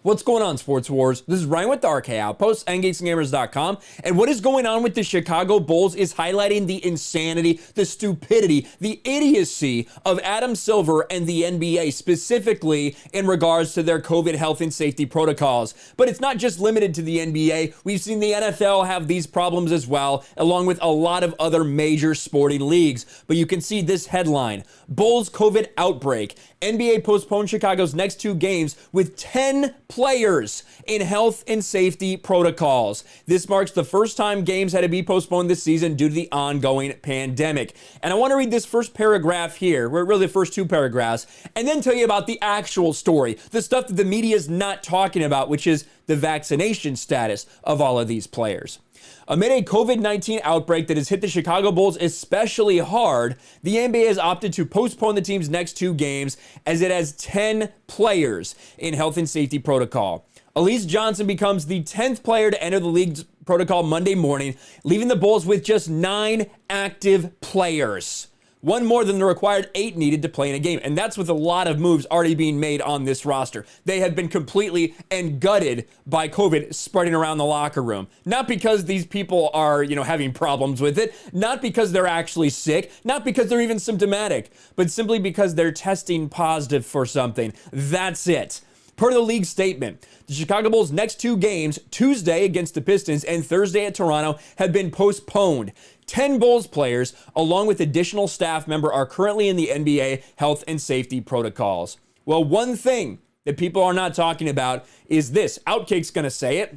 What's going on, Sports Wars? This is Ryan with the RK Outpost and GeeksGamers.com. And what is going on with the Chicago Bulls is highlighting the insanity, the stupidity, the idiocy of Adam Silver and the NBA, specifically in regards to their COVID health and safety protocols. But it's not just limited to the NBA. We've seen the NFL have these problems as well, along with a lot of other major sporting leagues. But you can see this headline: Bulls COVID outbreak. NBA postponed Chicago's next 2 games with 10 players in health and safety protocols. This marks the first time games had to be postponed this season due to the ongoing pandemic. And I want to read this first paragraph here, or really the first 2 paragraphs, and then tell you about the actual story, the stuff that the media is not talking about, which is the vaccination status of all of these players. Amid a COVID-19 outbreak that has hit the Chicago Bulls especially hard, the NBA has opted to postpone the team's next 2 games as it has 10 players in health and safety protocol. Elise Johnson becomes the 10th player to enter the league's protocol Monday morning, leaving the Bulls with just 9 active players. 1 more than the required 8 needed to play in a game. And that's with a lot of moves already being made on this roster. They have been completely and gutted by COVID spreading around the locker room. Not because these people are, having problems with it, not because they're actually sick, not because they're even symptomatic, but simply because they're testing positive for something. That's it. Per the league statement, the Chicago Bulls' next 2 games, Tuesday against the Pistons and Thursday at Toronto, have been postponed. 10 Bulls players, along with additional staff member, are currently in the NBA health and safety protocols. Well, one thing that people are not talking about is this. Outkick's going to say it.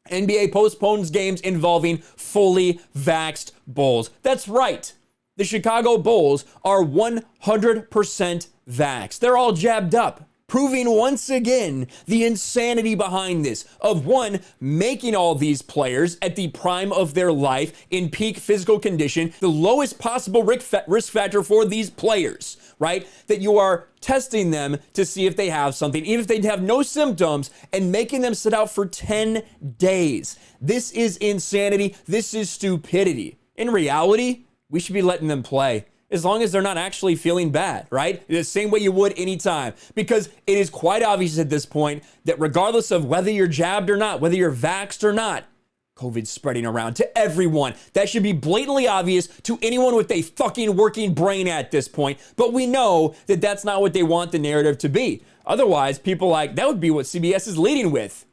NBA postpones games involving fully vaxxed Bulls. That's right. The Chicago Bulls are 100% vaxxed. They're all jabbed up, proving once again the insanity behind this, of one, making all these players at the prime of their life in peak physical condition, the lowest possible risk factor for these players, right? That you are testing them to see if they have something, even if they have no symptoms, and making them sit out for 10 days. This is insanity. This is stupidity. In reality, we should be letting them play, as long as they're not actually feeling bad, right? The same way you would anytime. Because it is quite obvious at this point that regardless of whether you're jabbed or not, whether you're vaxxed or not, COVID's spreading around to everyone. That should be blatantly obvious to anyone with a fucking working brain at this point. But we know that that's not what they want the narrative to be. Otherwise, people that would be what CBS is leading with.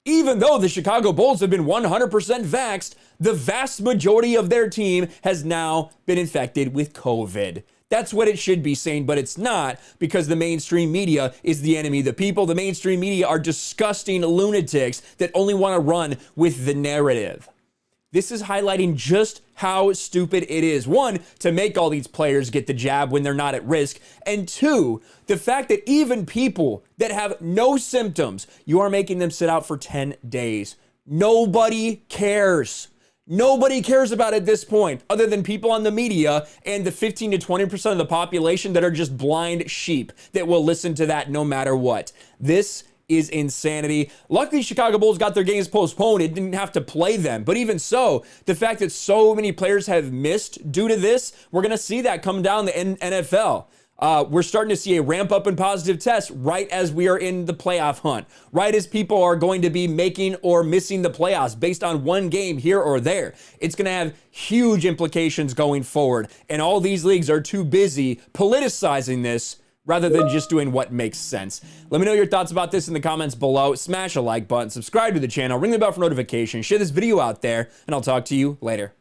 Even though the Chicago Bulls have been 100% vaxxed, the vast majority of their team has now been infected with COVID. That's what it should be saying, but it's not, because the mainstream media is the enemy of the people. The mainstream media are disgusting lunatics that only want to run with the narrative. This is highlighting just how stupid it is. 1, to make all these players get the jab when they're not at risk. And 2, the fact that even people that have no symptoms, you are making them sit out for 10 days. Nobody cares. Nobody cares about it at this point, other than people on the media and the 15 to 20% of the population that are just blind sheep that will listen to that no matter what. This is insanity. Luckily, Chicago Bulls got their games postponed. It didn't have to play them. But even so, the fact that so many players have missed due to this, we're going to see that come down the NFL. We're starting to see a ramp up in positive tests right as we are in the playoff hunt, right as people are going to be making or missing the playoffs based on one game here or there. It's going to have huge implications going forward. And all these leagues are too busy politicizing this rather than just doing what makes sense. Let me know your thoughts about this in the comments below. Smash a like button, subscribe to the channel, ring the bell for notifications, share this video out there, and I'll talk to you later.